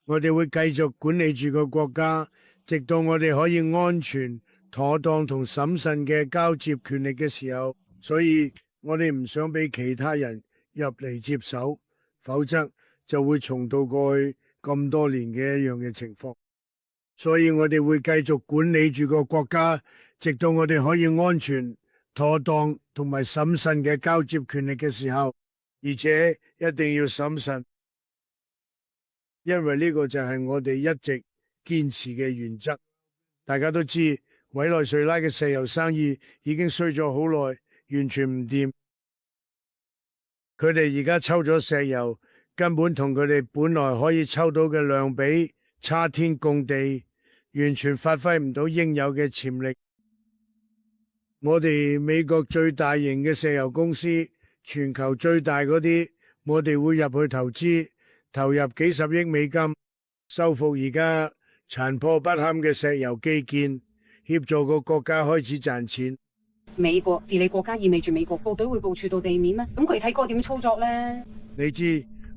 我哋會繼續管理住個國家，直到我哋可以安全、妥當同審慎嘅交接權力嘅時候。所以我哋唔想俾其他人入嚟接手，否則就會重蹈過去咁多年嘅一樣嘅情況。所以我哋會繼續管理住個國家，直到我哋可以安全、妥當同埋審慎嘅交接權力嘅時候，而且一定要審慎，因為呢個就係我哋一直堅持嘅原則。大家都知委內瑞拉嘅石油生意已經衰咗好耐，完全唔掂。佢哋而家抽咗石油，根本同佢哋本來可以抽到嘅量比差天共地，完全發揮唔到應有嘅潛力。我哋美國最大型嘅石油公司，全球最大嗰啲，我哋會入去投資，投入幾十億美金，修復而家殘破不堪嘅石油基建，協助個國家開始賺錢。美國治理國家意味住美國部隊會部署到地面咩？咁具體嗰個點操作呢？你知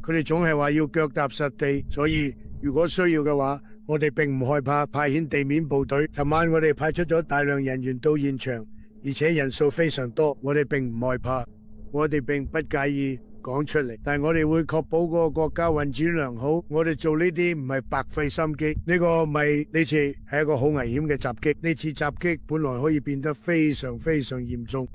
佢哋總係話要腳踏實地，所以如果需要嘅話，我哋並唔害怕派遣地面部隊。尋晚我哋派出咗大量人員到現場，而且人數非常多，我哋並唔害怕，我哋並不介意講出嚟，但係我哋會確保嗰個國家運轉良好。我哋做呢啲唔係白費心機。呢個呢次係一個好危險嘅襲擊，呢次襲擊本來可以變得非常非常嚴重。